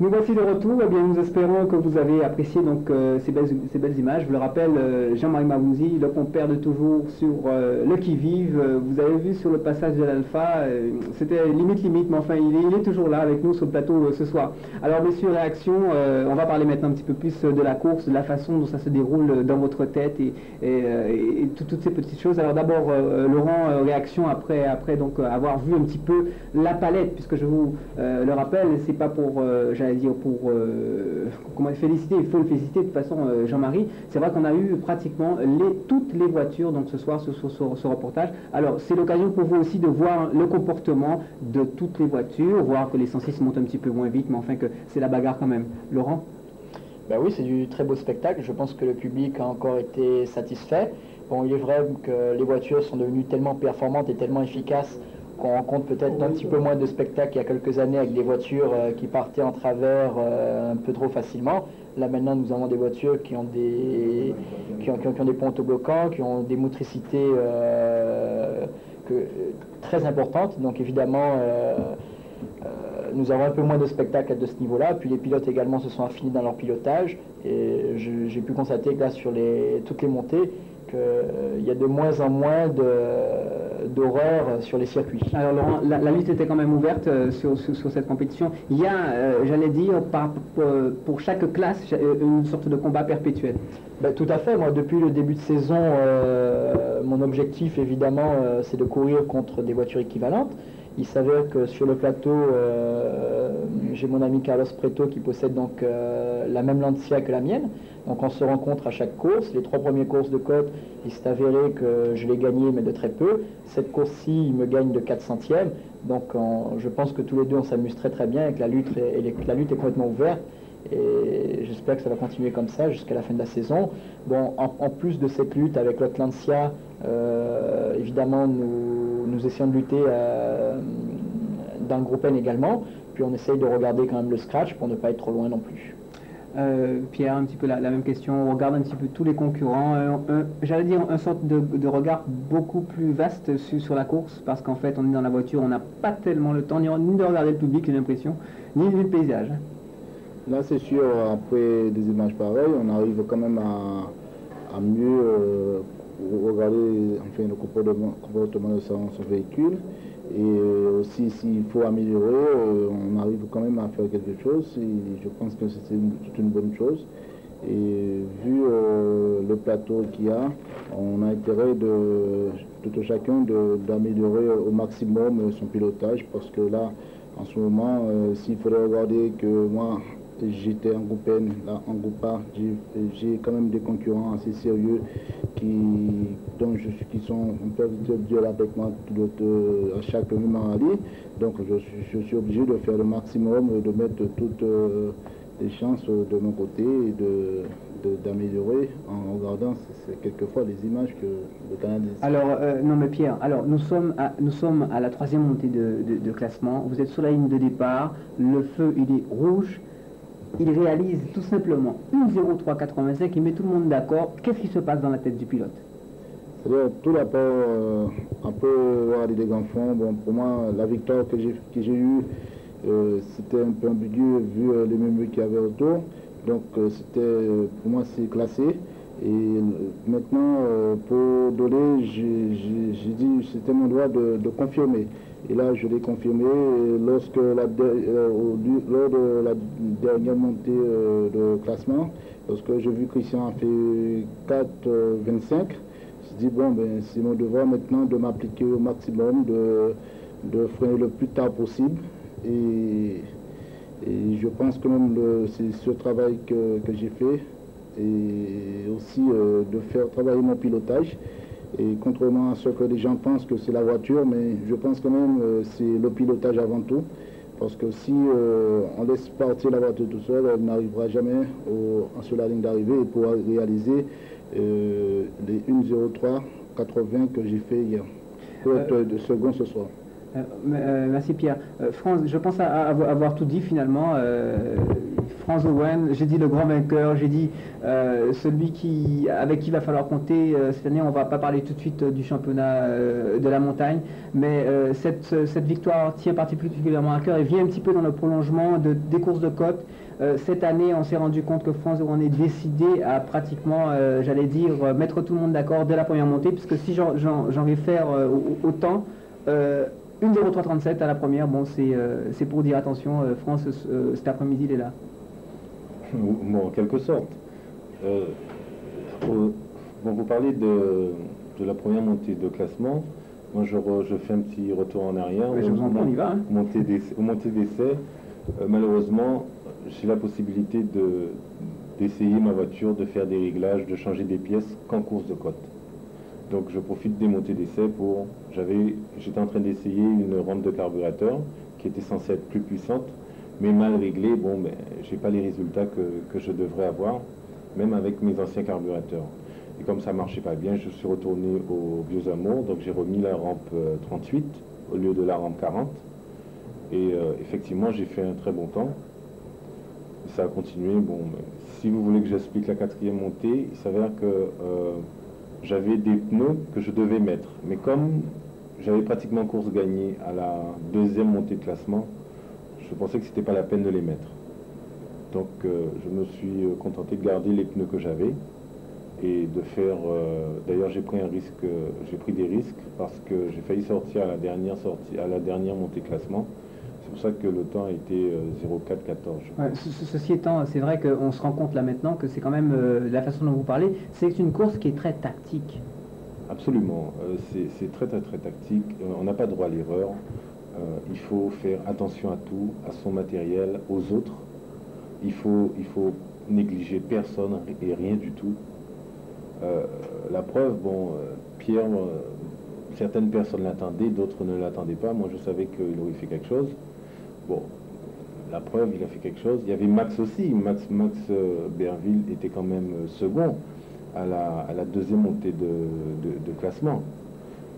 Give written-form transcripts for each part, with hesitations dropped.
Nous voici de retour. Eh bien, nous espérons que vous avez apprécié donc ces belles images. Je vous le rappelle, Jean-Marie Mabouzi, le compère de toujours sur le qui-vive. Vous avez vu sur le passage de l'Alpha, c'était limite, mais enfin, il est toujours là avec nous sur le plateau ce soir. Alors, messieurs, réaction, on va parler maintenant un petit peu plus de la course, de la façon dont ça se déroule dans votre tête et toutes ces petites choses. Alors, d'abord, Laurent, réaction après donc avoir vu un petit peu la palette, puisque je vous le rappelle, c'est pas pour j'allais dire pour comment féliciter, il faut le féliciter de toute façon Jean-Marie, c'est vrai qu'on a eu pratiquement toutes les voitures donc ce soir sur ce reportage. Alors c'est l'occasion pour vous aussi de voir le comportement de toutes les voitures, voir que les 106 montent un petit peu moins vite, mais enfin que c'est la bagarre quand même. Laurent? Ben oui, c'est du très beau spectacle, je pense que le public a encore été satisfait. Bon, il est vrai que les voitures sont devenues tellement performantes et tellement efficaces qu'on rencontre peut-être un petit peu moins de spectacles il y a quelques années avec des voitures qui partaient en travers un peu trop facilement. Là maintenant nous avons des voitures qui ont des ponts autobloquants, qui ont des motricités très importantes. Donc évidemment nous avons un peu moins de spectacles de ce niveau-là. Puis les pilotes également se sont affinés dans leur pilotage. Et j'ai pu constater que là sur toutes les montées, qu'il y a de moins en moins d'horreur sur les circuits. Alors Laurent, la lutte était quand même ouverte sur cette compétition. Il y a, j'allais dire, pour chaque classe, une sorte de combat perpétuel. Ben, tout à fait. Moi, depuis le début de saison, mon objectif, évidemment, c'est de courir contre des voitures équivalentes. Il s'avère que sur le plateau, j'ai mon ami Carlos Preto qui possède donc la même Lancia que la mienne. Donc on se rencontre à chaque course. Les 3 premières courses de côte, il s'est avéré que je l'ai gagné, mais de très peu. Cette course-ci, il me gagne de 4 centièmes. Donc je pense que tous les deux, on s'amuse très très bien et que la lutte est complètement ouverte. Et j'espère que ça va continuer comme ça jusqu'à la fin de la saison. Bon, en plus de cette lutte avec l'autre Lancia, évidemment, nous essayons de lutter dans le groupe N également. Puis on essaye de regarder quand même le scratch pour ne pas être trop loin non plus. Pierre, un petit peu la même question. On regarde un petit peu tous les concurrents. J'allais dire un sorte de regard beaucoup plus vaste sur la course, parce qu'en fait, on est dans la voiture, on n'a pas tellement le temps ni de regarder le public, j'ai l'impression, ni le paysage. Là, c'est sûr, après des images pareilles, on arrive quand même à mieux regarder enfin, le comportement de son véhicule. Et aussi, s'il faut améliorer, on arrive quand même à faire quelque chose. Et je pense que c'est une bonne chose. Et vu le plateau qu'il y a, on a intérêt tout chacun d'améliorer au maximum son pilotage. Parce que là, en ce moment, s'il faudrait regarder que moi, j'étais en groupe N, là en groupe A, j'ai quand même des concurrents assez sérieux qui sont un peu duel avec moi à chaque moment rallye. Donc je suis obligé de faire le maximum, de mettre toutes les chances de mon côté et d'améliorer en regardant quelquefois les images que le Canada. Alors, non mais Pierre, alors nous sommes à la 3e montée de classement. Vous êtes sur la ligne de départ, le feu il est rouge. Il réalise tout simplement 1,0385, il met tout le monde d'accord. Qu'est-ce qui se passe dans la tête du pilote? C'est-à-dire, tout d'abord, un peu regarder des grands fonds. Bon, pour moi, la victoire que j'ai eue, c'était un peu ambigu vu les menus qu'il y avait autour. Donc, pour moi, c'est classé. Et maintenant, pour Dolé, j'ai dit c'était mon droit de confirmer. Et là, je l'ai confirmé lors de la dernière montée de classement, lorsque j'ai vu Christian a fait 4,25. Je dit bon, ben, c'est mon devoir maintenant de m'appliquer au maximum, de freiner le plus tard possible. Et je pense que même c'est ce travail que j'ai fait, et aussi de faire travailler mon pilotage. Et contrairement à ce que les gens pensent que c'est la voiture, mais je pense quand même c'est le pilotage avant tout. Parce que si on laisse partir la voiture tout seul, elle n'arrivera jamais sur la ligne d'arrivée et pourra réaliser les 1,0380 que j'ai fait hier, pour être de second ce soir. Merci Pierre. France, je pense avoir tout dit finalement. Franz Owen, j'ai dit le grand vainqueur, j'ai dit celui avec qui il va falloir compter cette année. On ne va pas parler tout de suite du championnat de la montagne, mais cette victoire tient particulièrement à cœur et vient un petit peu dans le prolongement des courses de côte. Cette année, on s'est rendu compte que Franz Owen est décidé à pratiquement, j'allais dire, mettre tout le monde d'accord dès la première montée, puisque si j'en vais faire autant, 1:03:37 à la première, bon, c'est pour dire attention, France, cet après-midi, il est là. Bon, en quelque sorte. Bon, vous parlez de la première montée de classement. Moi, je fais un petit retour en arrière. Mais je vous en prie, on y va. Hein. Au montée d'essai, malheureusement, j'ai la possibilité d'essayer ma voiture, de faire des réglages, de changer des pièces qu'en course de côte. Donc je profite des montées d'essai pour... J'étais en train d'essayer une rampe de carburateur qui était censée être plus puissante, mais mal réglée. Bon, ben, j'ai pas les résultats que je devrais avoir, même avec mes anciens carburateurs. Et comme ça marchait pas bien, je suis retourné aux vieux amours, donc j'ai remis la rampe 38 au lieu de la rampe 40. Et effectivement, j'ai fait un très bon temps. Ça a continué. Bon, si vous voulez que j'explique la quatrième montée, il s'avère que j'avais des pneus que je devais mettre. Mais comme j'avais pratiquement course gagnée à la deuxième montée de classement, je pensais que c'était pas la peine de les mettre. Donc je me suis contenté de garder les pneus que j'avais et de faire... D'ailleurs j'ai pris des risques parce que j'ai failli sortir à la dernière montée de classement. C'est pour ça que le temps a été 0,414. Ouais, ceci étant, c'est vrai qu'on se rend compte là maintenant que c'est quand même la façon dont vous parlez, c'est une course qui est très tactique. Absolument, c'est très tactique. On n'a pas droit à l'erreur. Il faut faire attention à tout, à son matériel, aux autres. Il faut négliger personne et rien du tout. La preuve, bon, Pierre, certaines personnes l'attendaient, d'autres ne l'attendaient pas. Moi, je savais qu'il aurait fait quelque chose. Bon, la preuve, il a fait quelque chose. Il y avait Max aussi. Max Berville était quand même second à la deuxième montée de classement.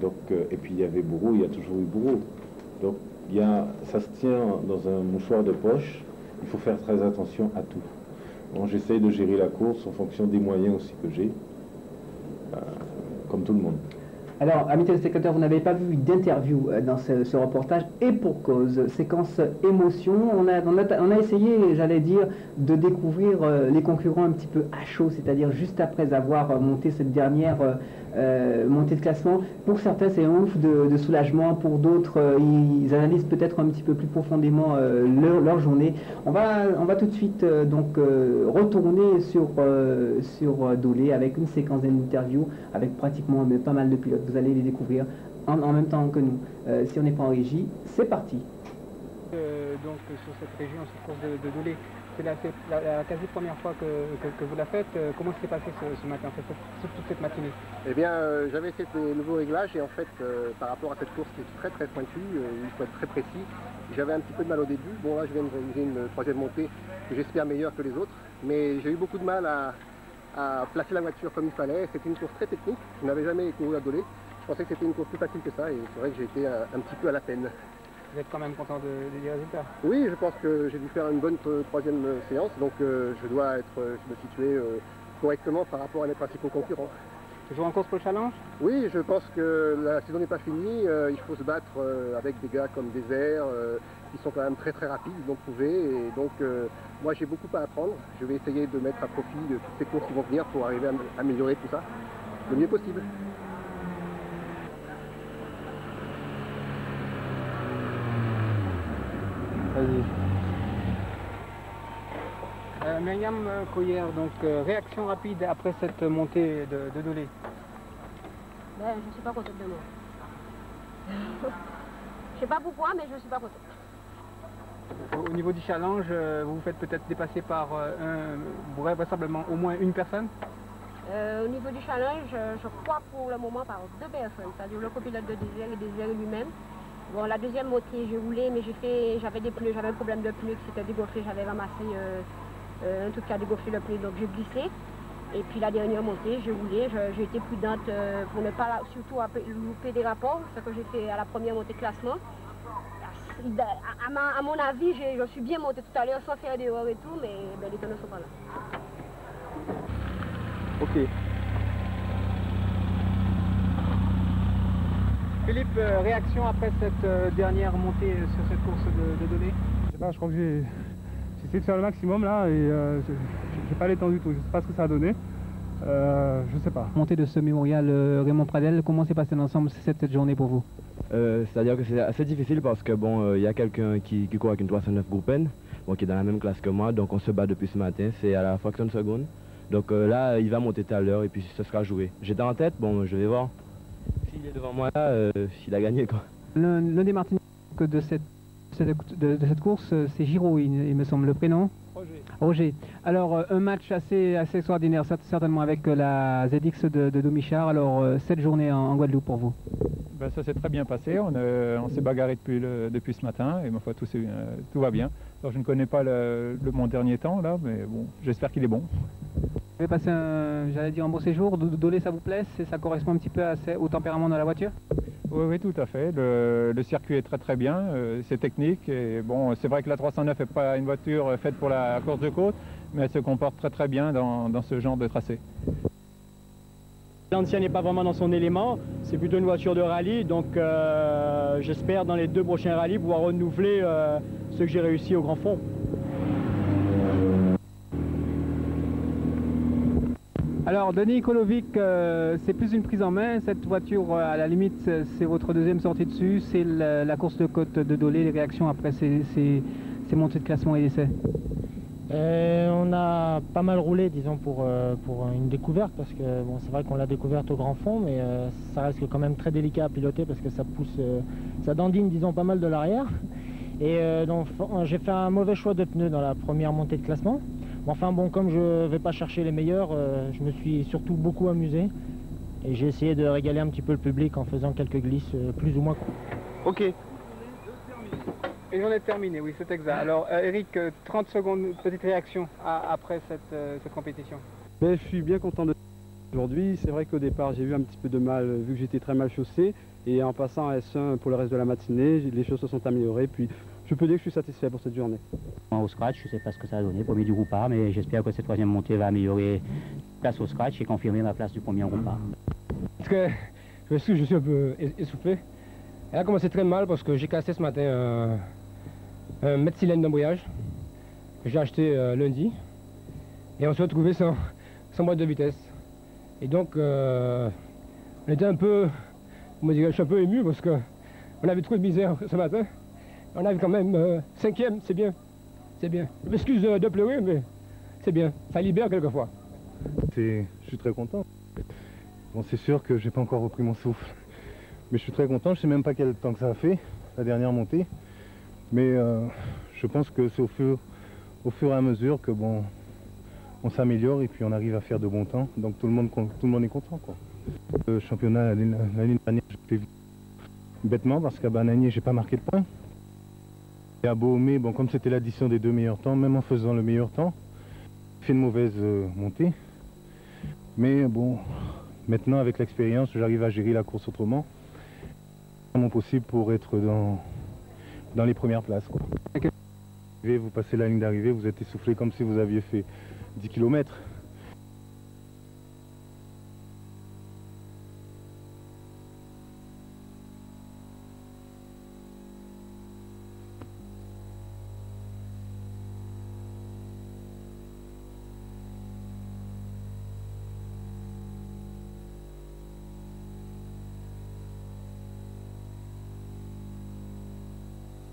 Donc, et puis il y avait Bourreau, il y a toujours eu Bourreau. Donc ça se tient dans un mouchoir de poche. Il faut faire très attention à tout. Bon, j'essaye de gérer la course en fonction des moyens aussi que j'ai, comme tout le monde. Alors, amis téléspectateurs, vous n'avez pas vu d'interview dans ce reportage, et pour cause, séquence émotion, on a essayé, j'allais dire, de découvrir les concurrents un petit peu à chaud, c'est-à-dire juste après avoir monté cette dernière montée de classement. Pour certains, c'est un ouf de soulagement, pour d'autres, ils analysent peut-être un petit peu plus profondément leur journée. On va tout de suite donc retourner sur Dolé avec une séquence d'interview avec pratiquement pas mal de pilotes. Vous allez les découvrir en même temps que nous. Si on n'est pas en régie, c'est parti. Donc sur cette région, cette course de Dolé, c'est la quasi première fois que vous la faites. Comment s'est passé ce matin, toute cette matinée? Eh bien, j'avais fait des nouveaux réglages et en fait, par rapport à cette course qui est très pointue, il faut être très précis, j'avais un petit peu de mal au début. Bon là, je viens de réaliser une troisième montée que j'espère meilleure que les autres, mais j'ai eu beaucoup de mal à placer la voiture comme il fallait. C'était une course très technique, je n'avais jamais couru à Dolé. Je pensais que c'était une course plus facile que ça et c'est vrai que j'ai été un petit peu à la peine. Vous êtes quand même content des résultats? Oui, je pense que j'ai dû faire une bonne troisième séance, donc je dois me situer correctement par rapport à mes principaux concurrents. Toujours en course pour le challenge? Oui, je pense que la saison n'est pas finie, il faut se battre avec des gars comme Désert, qui sont quand même très rapides, ils l'ont prouvé, et donc moi j'ai beaucoup à apprendre. Je vais essayer de mettre à profit de toutes ces courses qui vont venir pour arriver à améliorer tout ça le mieux possible. Myriam Coyer, donc réaction rapide après cette montée de Dolé. Ben, je ne suis pas contente de moi. Je ne sais pas pourquoi, mais je ne suis pas contente. Au niveau du challenge, vous vous faites peut-être dépasser par vraisemblablement au moins une personne? Au niveau du challenge, je crois pour le moment par deux personnes, c'est-à-dire le copilote de Désert et Désert lui-même. Bon, la deuxième montée, j'ai roulé, mais j'avais des pneus, j'avais un problème de pneus qui s'était dégonflé, j'avais ramassé un truc qui a dégonflé le pneu, donc j'ai glissé. Et puis la dernière montée, j'ai roulé, j'ai été prudente pour ne pas surtout louper des rapports, ce que j'ai fait à la première montée de classement. à mon avis, je suis bien monté tout à l'heure sans faire d'erreur et tout, mais ben, les temps ne sont pas là. Ok. Philippe, réaction après cette dernière montée sur cette course de données? Je sais pas, je crois que j'ai essayé de faire le maximum là et j'ai pas les temps du tout, je sais pas ce que ça a donné. Je sais pas. Montée de ce mémorial Raymond Pradel, comment s'est passé l'ensemble cette journée pour vous? C'est-à-dire que c'est assez difficile parce que bon, y a quelqu'un qui court avec une 309 Group N, bon, qui est dans la même classe que moi, donc on se bat depuis ce matin, c'est à la fraction de seconde. Donc là, il va monter tout à l'heure et puis ce sera joué. J'étais en tête, bon, je vais voir. S'il est devant moi là, il a gagné quoi. L'un des Martiniquais de cette course, c'est Giraud, il me semble, le prénom? Roger. Alors, un match assez extraordinaire, certainement avec la ZX de Domichard. Alors, cette journée en Guadeloupe pour vous? Ben, ça s'est très bien passé. On s'est bagarré depuis ce matin et ma foi, tout va bien. Alors, je ne connais pas mon dernier temps là, mais bon, j'espère qu'il est bon. Vous avez passé un bon séjour. Dolé, ça vous plaît? Ça correspond un petit peu au tempérament de la voiture? Oui, tout à fait. Le circuit est très bien, c'est technique. Et bon, c'est vrai que la 309 n'est pas une voiture faite pour la course de côte, mais elle se comporte très bien dans ce genre de tracé. L'ancien n'est pas vraiment dans son élément, c'est plutôt une voiture de rallye, donc j'espère dans les 2 prochains rallyes pouvoir renouveler ce que j'ai réussi au Grand Fond. Alors, Denis Kolovic, c'est plus une prise en main. Cette voiture, à la limite, c'est votre deuxième sortie dessus. C'est la course de côte de Dolé, les réactions après ces montées de classement et d'essai? On a pas mal roulé, disons, pour une découverte, parce que bon, c'est vrai qu'on l'a découverte au Grand Fond, mais ça reste quand même très délicat à piloter parce que ça pousse, ça dandine, disons, pas mal de l'arrière. Et donc, j'ai fait un mauvais choix de pneus dans la première montée de classement. Enfin bon, comme je ne vais pas chercher les meilleurs, je me suis surtout beaucoup amusé et j'ai essayé de régaler un petit peu le public en faisant quelques glisses plus ou moins. Ok. Et j'en ai terminé, oui, c'est exact. Alors Eric, 30 secondes, petite réaction après cette compétition. Mais je suis bien content de aujourd'hui. C'est vrai qu'au départ j'ai eu un petit peu de mal vu que j'étais très mal chaussé. Et en passant à S1 pour le reste de la matinée, les choses se sont améliorées. Puis je peux dire que je suis satisfait pour cette journée. Au scratch, je ne sais pas ce que ça a donné, premier du groupe A, mais j'espère que cette troisième montée va améliorer la place au scratch et confirmer ma place du premier groupe A. Parce que je suis un peu essoufflé. Elle a commencé très mal parce que j'ai cassé ce matin un mètre cylindre d'embrayage que j'ai acheté lundi. Et on s'est retrouvé sans boîte de vitesse. Et donc, on était un peu, je suis un peu ému parce qu'on avait trop de misère ce matin. On avait quand même 5e, c'est bien. C'est bien. Je m'excuse de pleurer, mais c'est bien. Ça libère quelquefois. Je suis très content. Bon, c'est sûr que j'ai pas encore repris mon souffle. Mais je suis très content. Je sais même pas quel temps que ça a fait, la dernière montée. Mais je pense que c'est au fur et à mesure que bon, on s'améliore et puis on arrive à faire de bons temps. Donc tout le monde est content, quoi. Le championnat l'année dernière, j'ai fait bêtement parce qu'à Bananier, j'ai pas marqué de points. Et à Bohomé, bon, comme c'était l'addition des 2 meilleurs temps, même en faisant le meilleur temps, j'ai fait une mauvaise montée. Mais bon, maintenant avec l'expérience, j'arrive à gérer la course autrement. C'est mon possible pour être dans les premières places, quoi. Vous passez la ligne d'arrivée, vous êtes essoufflé comme si vous aviez fait 10 km.